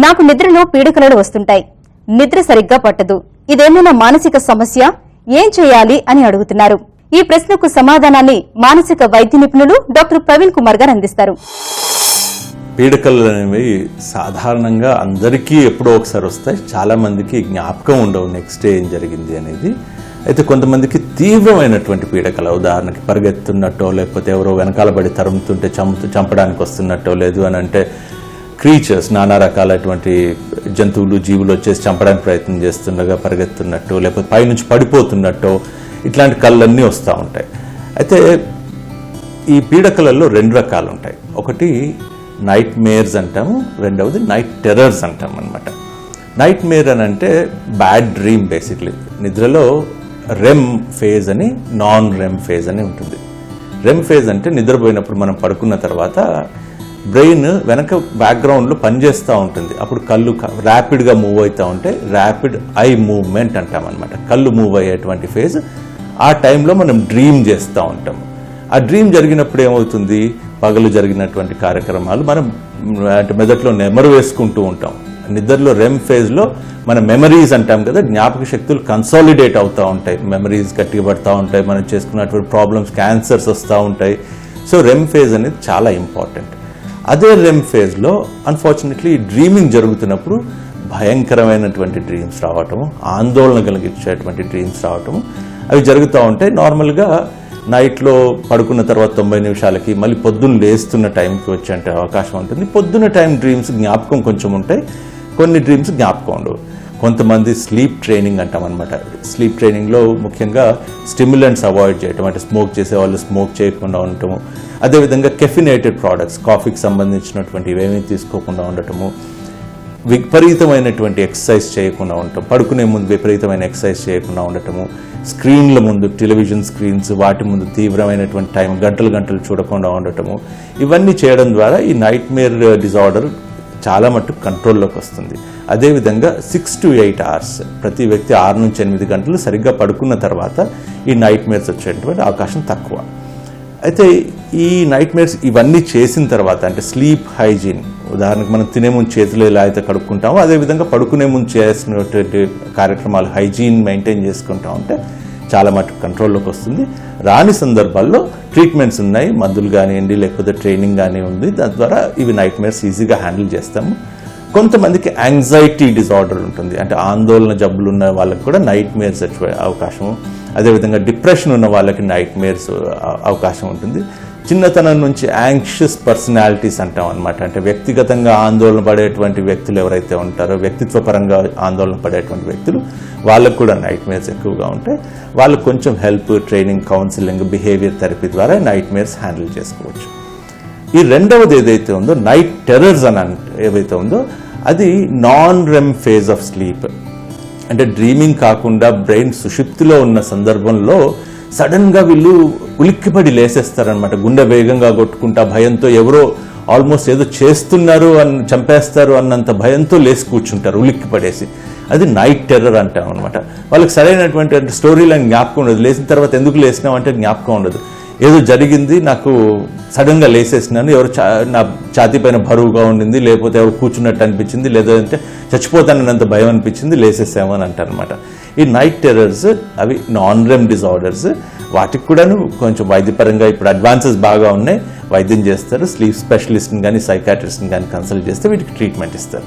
నాకు నిద్రలో పీడకలలు వస్తుంటాయి. నిద్ర సరిగ్గా పట్టదు. ఇదేమైనా మానసిక సమస్య? ఏం చేయాలి అని అడుగుతున్నారు. ఈ ప్రశ్నకు సమాధానాన్ని మానసిక వైద్య నిపుణులు డాక్టర్ ప్రవీణ్ కుమార్ గారు అందిస్తారు. పీడకలు అనేవి సాధారణంగా అందరికీ ఎప్పుడో ఒకసారి వస్తాయి. చాలా మందికి జ్ఞాపకం ఉండవు నెక్స్ట్ డే ఏం జరిగింది అనేది. అయితే కొంతమందికి తీవ్రమైనటువంటి పీడకలు, ఉదాహరణకి పరిగెత్తున్నట్టో, లేకపోతే ఎవరో వెనకాల పడి తరుముతుంటే చంపడానికి వస్తున్నట్టో, లేదు అని అంటే క్రీచర్స్, నానా రకాలటువంటి జంతువులు, జీవులు వచ్చేసి చంపడానికి ప్రయత్నం చేస్తుండగా పరిగెత్తున్నట్టు, లేకపోతే పైనుంచి పడిపోతున్నట్టో, ఇట్లాంటి కళ్ళన్నీ వస్తూ ఉంటాయి. అయితే ఈ పీడకలలో రెండు రకాలు ఉంటాయి. ఒకటి నైట్ మేర్స్ అంటాము, రెండవది నైట్ టెర్రర్స్ అంటాం అనమాట. నైట్ మేర్ అని అంటే బ్యాడ్ డ్రీమ్. బేసిక్లీ నిద్రలో రెమ్ ఫేజ్ అని, నాన్ రెమ్ ఫేజ్ అని ఉంటుంది. రెమ్ ఫేజ్ అంటే నిద్రపోయినప్పుడు మనం పడుకున్న తర్వాత బ్రెయిన్ వెనక బ్యాక్గ్రౌండ్లో పనిచేస్తూ ఉంటుంది. అప్పుడు కళ్ళు ర్యాపిడ్గా మూవ్ అవుతూ ఉంటే ర్యాపిడ్ ఐ మూవ్మెంట్ అంటాం అనమాట. కళ్ళు మూవ్ అయ్యేటువంటి ఫేజ్. ఆ టైంలో మనం డ్రీమ్ చేస్తూ ఉంటాం. ఆ డ్రీమ్ జరిగినప్పుడు ఏమవుతుంది, పగలు జరిగినటువంటి కార్యక్రమాలు మనం అంటే మెదట్లో నెమరు వేసుకుంటూ ఉంటాం. నిద్రలో రెమ్ ఫేజ్లో మన మెమరీస్ అంటాం కదా, జ్ఞాపక శక్తులు కన్సాలిడేట్ అవుతూ ఉంటాయి, మెమరీస్ గట్టిగా పడుతూ ఉంటాయి, మనం చేసుకున్నటువంటి ప్రాబ్లమ్స్, క్యాన్సర్స్ వస్తూ ఉంటాయి. సో రెమ్ ఫేజ్ అనేది చాలా ఇంపార్టెంట్. అదే రెమ్ ఫేజ్లో అన్ఫార్చునేట్లీ డ్రీమింగ్ జరుగుతున్నప్పుడు భయంకరమైనటువంటి డ్రీమ్స్ రావటము, ఆందోళన కలిగించేటువంటి డ్రీమ్స్ రావటము అవి జరుగుతూ ఉంటాయి. నార్మల్గా నైట్లో పడుకున్న తర్వాత 90 నిమిషాలకి మళ్ళీ పొద్దున్న లేస్తున్న టైంకి వచ్చే అవకాశం ఉంటుంది. పొద్దున్న టైం డ్రీమ్స్ జ్ఞాపకం కొంచెం ఉంటాయి, కొన్ని డ్రీమ్స్ జ్ఞాపకం ఉండవు. కొంతమంది స్లీప్ ట్రైనింగ్ అంటాం అనమాట. స్లీప్ ట్రైనింగ్లో ముఖ్యంగా స్టిమ్యులెంట్స్ అవాయిడ్ చేయటం, అంటే స్మోక్ చేసే వాళ్ళు స్మోక్ చేయకుండా ఉండటము, అదేవిధంగా కెఫినేటెడ్ ప్రోడక్ట్స్, కాఫీకి సంబంధించినటువంటి ఇవేమీ తీసుకోకుండా ఉండటము, విపరీతమైనటువంటి ఎక్సర్సైజ్ చేయకుండా ఉండటం, పడుకునే ముందు విపరీతమైన ఎక్సర్సైజ్ చేయకుండా ఉండటము, స్క్రీన్ల ముందు, టెలివిజన్ స్క్రీన్స్ వాటి ముందు తీవ్రమైనటువంటి టైం గంటలు గంటలు చూడకుండా ఉండటము, ఇవన్నీ చేయడం ద్వారా ఈ నైట్ మేర్ డిజార్డర్ చాలా మట్టుకు కంట్రోల్లోకి వస్తుంది. అదేవిధంగా 6 to 8 hours, ప్రతి వ్యక్తి 6 నుంచి 8 గంటలు సరిగ్గా పడుకున్న తర్వాత ఈ నైట్ మేర్స్ వచ్చేటువంటి అవకాశం తక్కువ. అయితే ఈ నైట్ మేర్స్ ఇవన్నీ చేసిన తర్వాత, అంటే స్లీప్ హైజీన్, ఉదాహరణకు మనం తినే ముందు చేతులు ఎలా అయితే కడుక్కుంటామో అదేవిధంగా పడుకునే ముందు చేసినటువంటి కార్యక్రమాలు హైజీన్ మెయింటైన్ చేసుకుంటా ఉంటే చాలా మటుకు కంట్రోల్లోకి వస్తుంది. రాని సందర్భాల్లో ట్రీట్మెంట్స్ ఉన్నాయి, మందులు కానివ్వండి, లేకపోతే ట్రైనింగ్ కానీ ఉంది. దాని ద్వారా ఇవి నైట్ మేర్స్ ఈజీగా హ్యాండిల్ చేస్తాము. కొంతమందికి యాంగ్జైటీ డిజార్డర్ ఉంటుంది, అంటే ఆందోళన జబ్బులు ఉన్న వాళ్ళకి కూడా నైట్ మేర్స్ వచ్చే అవకాశం, అదేవిధంగా డిప్రెషన్ ఉన్న వాళ్ళకి నైట్ మేర్స్ అవకాశం ఉంటుంది. చిన్నతనం నుంచి యాంగ్షియస్ పర్సనాలిటీస్ అంటాం అనమాట, అంటే వ్యక్తిగతంగా ఆందోళన పడేటువంటి వ్యక్తులు ఎవరైతే ఉంటారో, వ్యక్తిత్వపరంగా ఆందోళన పడేటువంటి వ్యక్తులు, వాళ్ళకు కూడా నైట్ మేర్స్ ఎక్కువగా ఉంటాయి. వాళ్ళకు కొంచెం help, training, counselling, behaviour therapy ద్వారా నైట్ మేర్స్ హ్యాండిల్ చేసుకోవచ్చు. ఈ రెండవది ఏదైతే ఉందో నైట్ టెర్రర్స్ అని ఏదైతే ఉందో అది non REM phase of sleep. అంటే డ్రీమింగ్ కాకుండా బ్రెయిన్ సుషుప్తిలో ఉన్న సందర్భంలో సడన్గా వీళ్ళు ఉలిక్కిపడి లేసేస్తారనమాట. గుండె వేగంగా కొట్టుకుంటా, భయంతో ఎవరో ఆల్మోస్ట్ ఏదో చేస్తున్నారు చంపేస్తారు అన్నంత భయంతో లేచి కూర్చుంటారు ఉలిక్కిపడేసి. అది నైట్ టెర్రర్ అంటాం అనమాట. వాళ్ళకి సరైనటువంటి స్టోరీ లైన్ జ్ఞాపకం ఉండదు. లేచిన తర్వాత ఎందుకు లేసినాం అంటే జ్ఞాపకం ఉండదు. ఏదో జరిగింది, నాకు సడన్గా లేసేసినాను, ఎవరు నా ఛాతీ పైన బరువుగా ఉండింది, లేకపోతే ఎవరు కూర్చున్నట్టు అనిపించింది, లేదంటే చచ్చిపోతానన్నంత భయం అనిపించింది, లేసేసాము అని అంటారు అనమాట. ఈ నైట్ టెర్రర్స్ అవి నాన్ రెమ్ డిజార్డర్స్. వాటికి కూడాను కొంచెం వైద్యపరంగా ఇప్పుడు అడ్వాన్సెస్ బాగా ఉన్నాయి, వైద్యం చేస్తారు. స్లీప్ స్పెషలిస్ట్ని కానీ సైకాట్రిస్ట్ని కానీ కన్సల్ట్ చేస్తే వీటికి ట్రీట్మెంట్ ఇస్తారు.